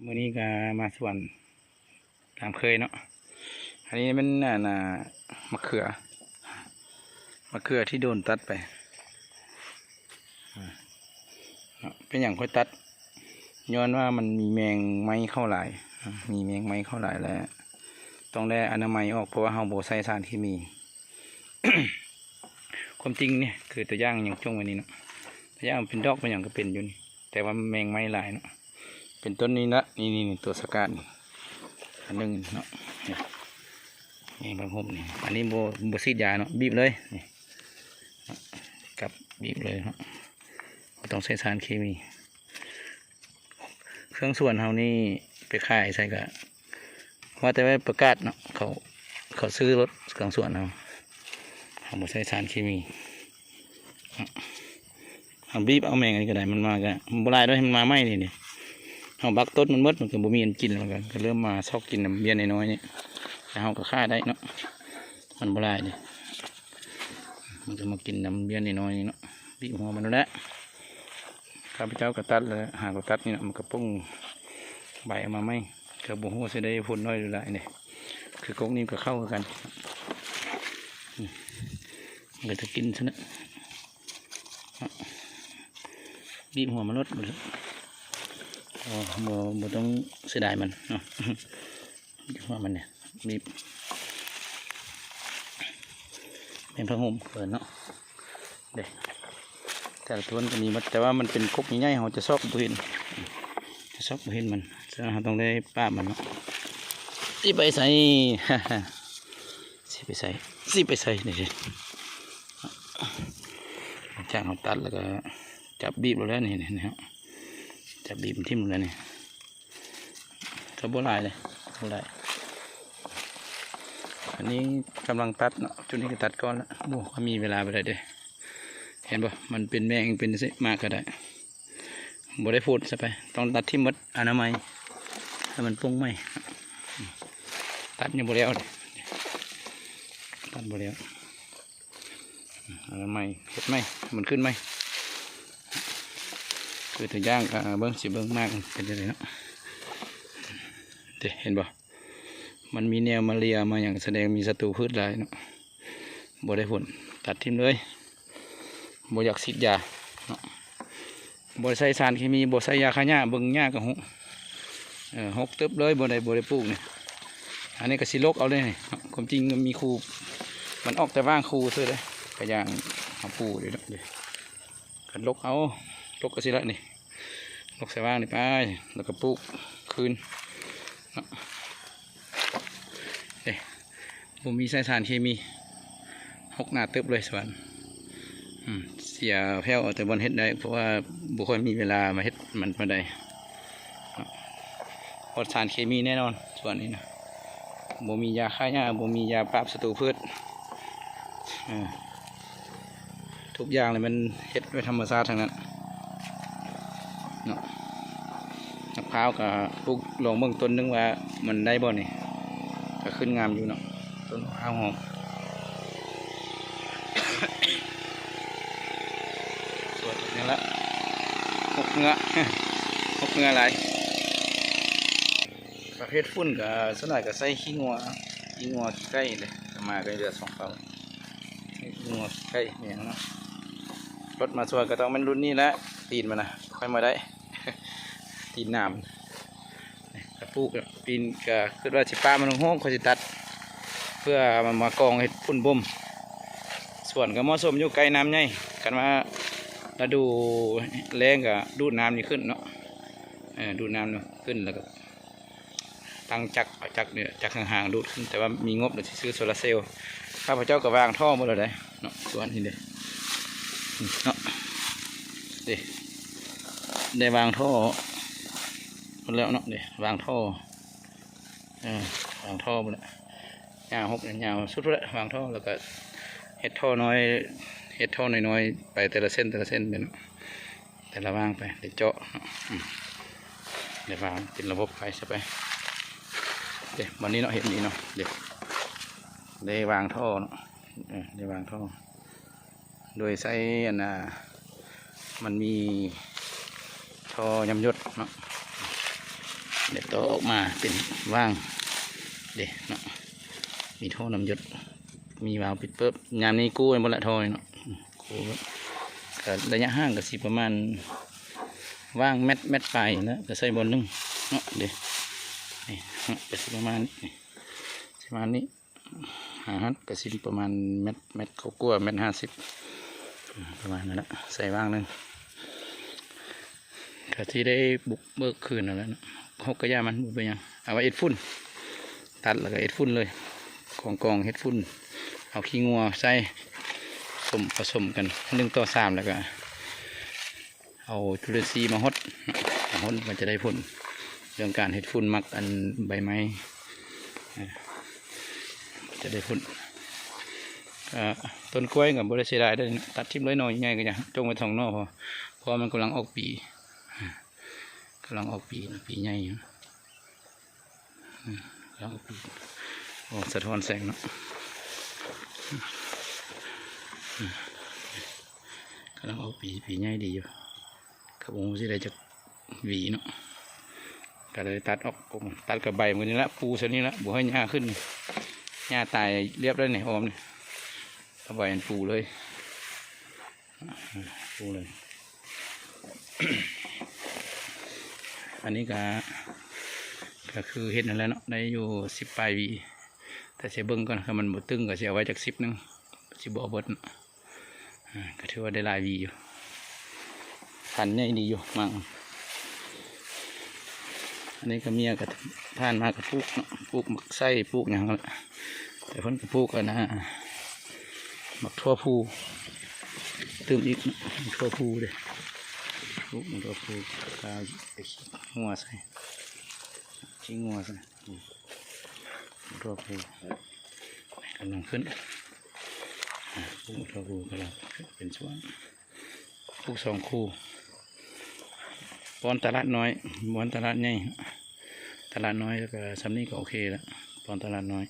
มื้อนี้ก็มาสวนตามเคยเนาะอันนี้มันมะเขือที่โดนตัดไปเป็นอย่างค่อยตัดย้อนว่ามันมีแมงไม้เข้าหลายแล้วต้องได้อนามัยออกเพราะว่าเฮาบ่ใส่สารเคมี ความจริงเนี่ยคือตัวอย่างอย่างช่วงวันนี้เนาะตัวอย่างเป็นดอกเป็นอย่างก็เป็นอยู่นี่แต่ว่าแมงไม้หลายเนาะเป็นต้นนี้ละนี่ตัวสกัดอันนึงเนาะนี่บางผมนี่อันนี้โบซีดยาเนาะบีบเลยนี่กับบีบเลยเนาะต้องใช้สารเคมีเครื่องส่วนเฮานี่ไปขายใส่กะว่าแต่ว่าประกาศเนาะเขาซื้อรถเครื่องส่วนเราบ่ใช้สารเคมีเอาบีบเอาแมงอะไรก็ได้มันมาก็บ่ได้ด้วยมันมาไม่นี่เอาบักต้นมันมดมันก็บ่มีอันกินแล้วก็เริ่มมาชอบกินน้ำเบี้ยน้อยๆนี่แต่เฮาก็ฆ่าได้เนาะมันบ่ได้นี่มันจะมากินน้ำเบี้ยน้อยๆนี่เนาะบีบหัวมันแล้วข้าพเจ้าก็ตัดเลยหากตัดนี่เนาะมันก็ปุ้งใบออกมาไม่ก็บ่ฮู้สิได้ผลน้อยหรือหลายนี่คือกกนี้ก็เข้ากันมันก็จะกินซะนะบีบหัวมันลดหมดเลยบ่ต้องเสียดายมันเนาะหัวมันเนี่ยบีบเป็นผ้าห่มเขินเนาะเด็กแต่ละตัวก็มีมันแต่ว่ามันเป็นกกใหญ่ๆเขาจะซอกบุหินมันเราต้องได้ป้ามันเนาะสิไปใส่ สิไปใส่นี่สิจากเขาตัดแล้วก็จับบีบแล้วนี่ฮะจับบีบมันทิ่มแล้วนี่ก็บ่หลายเลยบ่หลายอันนี้กำลังตัดเนาะจุดนี้ก็ตัดก้อนแล้วโอ้เขามีเวลาไปเลยเด้เห็นป่ะมันเป็นแมงเป็นสิมากก็ได้บ่ได้พูดซะไปต้องตัดที่มดอนามัยให้มันปุ้งไหมตัดยังบ่แล้วเลยตัดบ่แล้วอนามัยเห็ดไหมมันขึ้นไหมคือตัวย่างก็เบิ้งสิเบิ้งมากเป็นยังไงเนาะเห็นป่ะมันมีแนวมาเรียมาอย่างแสดงมีศัตรูพืชหลายเนาะบ่ได้ผลตัดทิ้งเลยบ่อยากฉีดยาเนาะบ่ใส่สารเคมีบ่ใส่ยาฆ่าหญ้าเบิ่งหญ้าก็หกตึบเลยบ่ได้ปลูกเนี่ยอันนี้ก็สิลกเอาเลยนี่ความจริงมันมีคูมันออกแต่ว่างคูเท่าเลยก็อย่างเอาปูเดี๋ยวกันลกเอาลกก็สิละนี่ลกใส่ว่างนี่ไปแล้วก็ปลูกคืนเนาะผมมีใส่สารเคมีหกหน้าตึบเลยสวนเสียแพ้วแต่บนเฮ็ดได้เพราะว่าบุคคลมีเวลามาเฮ็ดมันมาได้ปลอดสารเคมีแน่นอนส่วนนี้นะบ่มียาฆ่าหญ้าบ่มียาปราบศัตรูพืชทุกอย่างเลยมันเฮ็ดด้วยธรรมชาติทั้งนั้นเนาะมะพร้าวกับปลูกลองเบื้องต้นนึงว่ามันได้บ่นี่ก็ขึ้นงามอยู่เนาะต้นมะพร้าวหอมสวยอย่างละหกเงืออะไรประเภทฝุ่นกับส่วนใหญ่ก็ใส่ขี้งัวใกล้เลยมาก็เดือด2 เท่าขี้งัวใกล้อย่างนั้นรถมาสวยก็ต้องเป็นรุ่นนี้แล้วตีนมันนะค่อยมาได้ ตีนน้ำกระปุกปีนก็คือว่าสิป้ามันลงห้องเขาจะตัดเพื่อมันมากองให้ฝุ่นบ่มส่วนก็เหมาะสมอยู่ใกล้น้ำไงกันว่าฤดูแรงก็ดูดน้ำนี่ขึ้นเนาะดูดน้ำขึ้นแล้วก็ตั้งจักเนี่ยจักห่างๆดูดขึ้นแต่ว่ามีงบเดี๋ยวซื้อโซลาร์เซลล์ข้าพเจ้าก็วางท่อหมดเลยเนาะส่วนนี้เนาะได้วางท่อหมดแล้วเนาะวางท่อหมดแล้วยาวยาวสุดแล้ววางท่อแล้วก็เฮ็ดท่อน้อยไปแต่ละเส้นเป็นแต่ละวางไปเดี๋ยวเจาะเดี๋ยววางเป็นระบบไฟใช่ไปวันนี้เนาะเห็นนี้เนาะได้วางท่อเนาะได้วางท่อโดยใช้มันมีท่อยำยศเนาะ เดี๋ยวต่อออกมาเป็นว่างเด็เนาะมีท่อน้ำหยดมีวาล์วปิดเปิบยามนี้กู้ไปหมดละท่อเนาะกู้ก็ระยะห่างก็สิประมาณว่างเม็ดปลายนะก็ใส่บอลนึงเนาะเดี๋ยวนี่ก็สิประมาณนี้ประมาณนี้ก็สิประมาณเม็ดเขากลัว1.50 ประมาณนั้นแหละใส่ว่างนึงก็ที่ได้บุกเบิกคืนแล้วนะหกกระยามันบุกไปยังเอาไว้เอ็ดฝุ่นตัดแล้วก็เอ็ดฝุ่นเลยกองเฮ็ดฝุ่นเอาขี้งัวใส่ผสมกัน1:3แล้วก็เอาจุลินทรีย์มาฮดมันจะได้ผลเรื่องการเฮ็ดฝุ่นมักอันใบไม้จะได้ผลต้นกล้วยกับบริษัทได้ตัดทิ่มเลยหน่อยง่ายก็อย่างจงไป2 นอพอมันกำลังออกปีปีใหญ่กำลังออกปีโอ้สะท้อนแสงเนาะกำลังออกปีใหญ่ดีอยู่กระบงที่ได้จะหวีเนาะก็เลยตัดออกตัดกับใบมันนี่ละปูเส้นนี้ละบัวให้หญ้าขึ้นหญ้าตายเรียบได้เนี่ยออมเนี่ยเอาใบอันปูเลยอันนี้ก็คือเห็ดนั่นแหละเนาะได้อยู่10 ปลายวีแต่เสียเบิ้งก่อนคือมันบดตึงก็เสียไว้จาก10 นึงสิบ่เบิดก็ถือว่าได้หลายวีอยู่พันใหญ่ดีอยู่มั่งอันนี้ก็เมียกับท่านมากับปลูกเนาะปลูกหมักไส้ปลูกอย่างนั้นแต่เพิ่นก็ปลูกกันนะหมักทั่วภูเติมอีกทั่วภูเลยปลูกทั่วภูกาไปขี้งัวใส่ทั่วภูกำลังขึ้นปลูกทั่วภูกำลังเป็นสวนปลูก2 คู่ปอนตลาดน้อยบอนตลาดใหญ่ตลาดน้อยแล้วก็สำนี้ก็โอเคแล้วปอนตลาดน้อย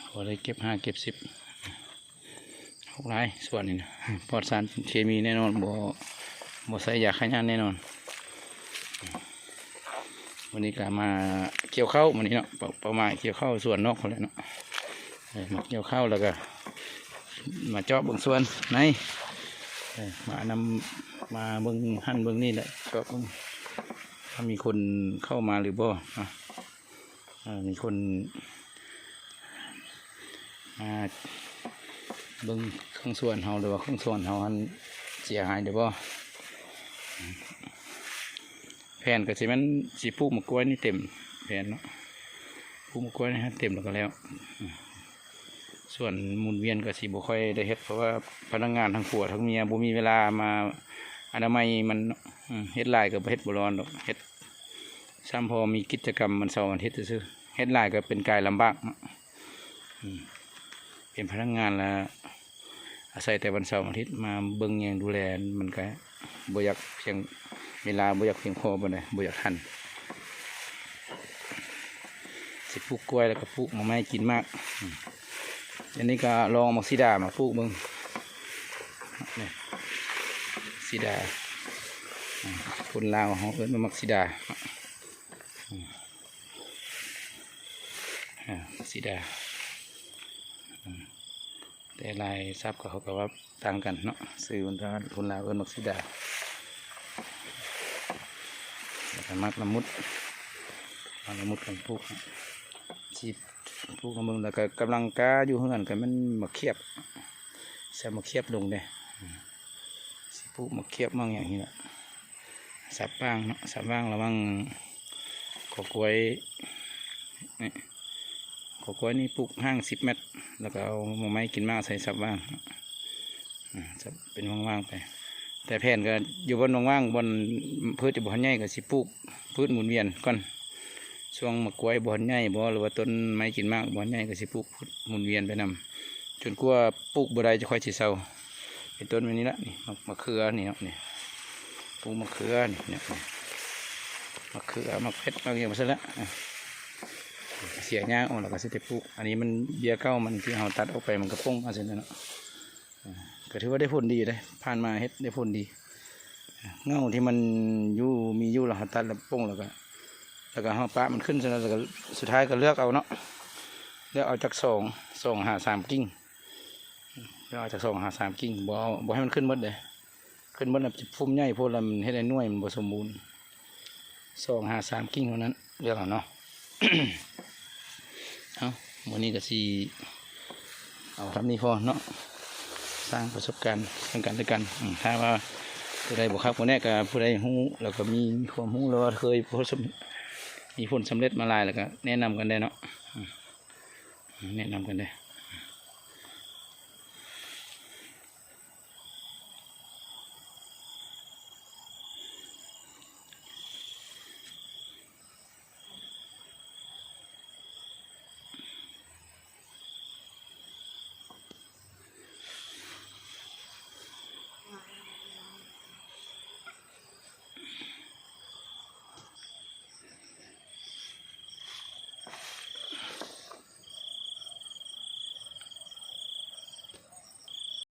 พอได้เก็บ5 เก็บ10 6 ไร่ส่วนนี้นะปลอดสารเคมีแน่นอนบ่ใส่ยาฆ่าหญ้าแน่นอนวันนี้ก็มาเกี่ยวข้าววันนี้เนาะประมาณเกี่ยวข้าวส่วนนอกเขาเลยเนาะมาเกี่ยวข้าวแล้วก็มาเจาะบางส่วนในมาเบิ่งหั่นเบิ่งนี่แหละก็ถ้ามีคนเข้ามาหรือบ่มีคนมาเบิ่งเครื่องส่วนเฮาหรือว่าเครื่องส่วนเฮาหันเสียหายหรือบ่แผ่นก็สิมันสิปลูกมะกล้วยนี่เต็มแผ่นเนาะปลูกมะกล้วยนี่เต็มแล้วก็แล้วส่วนหมุนเวียนก็สิบ่ค่อยได้เฮ็ดเพราะว่าพนักงานทั้งผัวทั้งเมียบ่มีเวลามาอนามัยมันเฮ็ดหลายก็บ่เฮ็ดบ่ร้อนดอกเฮ็ดซ้ำพอมีกิจกรรมมันเสาร์อาทิตย์ซื่อเฮ็ดหลายก็เป็นกายลำบากเป็นพนักงานแล้วอาศัยแต่วันเสาร์อาทิตย์มาเบิ่งแยงดูแลมันก็บ่อยากเพียงเวลาบ่อยากเพียงพอบ่ได้บ่อยากทันสิปลูกกล้วยแล้วก็ปลูกมะไม้กินมากอันนี้ก็ลองมักซิดามาปลูกเบิ่งนี่ซิดาคนลาวเขาเอิ้นว่ามักซิดาซิดาแต่ลายซับกับเขาก็ว่าต่างกันเนาะซื้อคนลาวเอิ้นมักซิดาแต่มักละมุดกันปลูกชีปลูกของมึงแล้วก็กำลังกาอยู่เฮือนกันมันมาเคียบใส่มาเคียบลงเลยสิปลูกมาเคียบมั่งอย่างนี้แหละสับบ้างเนาะสับบ้างระวังขอกล้วยนี่ขอกล้วยนี่ปลูกห่าง10 เมตรแล้วก็เอาไม้กินมากใส่สับบ้างสับเป็นว่างๆไปแต่แผ่นก็อยู่บนว่างๆบนพืชอยู่บนใหญ่ก็สิปลูกพืชหมุนเวียนก่อนช่วงมะกล้วยบอนใหญ่บ่หรือว่าต้นไม้กินมากบอนใหญ่ก็สิปลูกหมุนเวียนไปนำจนกว่าปลูกบ่ได้จะค่อยสิเศร้าเป็นต้นแบบนี้ละนี่มะเขือนี่นี่ปลูกมะเขือนี่มะเขือมะเพชรมะเงี้ยมาซะละเสียหญ้าออกแล้วก็สิได้ปลูกอันนี้มันเบี้ยเก้ามันที่เราตัดออกไปมันก็ป้งเอาเสร็จแล้วเนาะก็ถือว่าได้ผลดีเลยผ่านมาเฮ็ดได้ผลดีเงาที่มันมีอยู่เราตัดแล้วป้งแล้วก็ แล้วก็ห่อปะมันขึ้นแล้วก็สุดท้ายก็เลือกเอาเนาะเลือกเอาจากสองหาสามกิ่งเลือกเอาจาก2 หา 3 กิ่งบ่ให้มันขึ้นหมดเลยขึ้นหมดแล้วจะพุ่มใหญ่พวกเรามันให้ได้หน่วยมันบ่สมบูรณ์2 หา 3 กิ่งเท่านั้นเลือกเอาเนาะ เอาวันนี้ก็สิเอาทำนี้พอเนาะสร้างประสบการณ์ทางกันด้วยกันถ้าว่าผู้ใดบอกครับคนนี้ก็ผู้ใดฮู้แล้วก็มีความฮู้แล้วว่าเคยมีผลสำเร็จมาหลายแล้วก็แนะนำกันได้เนาะแนะนำกันได้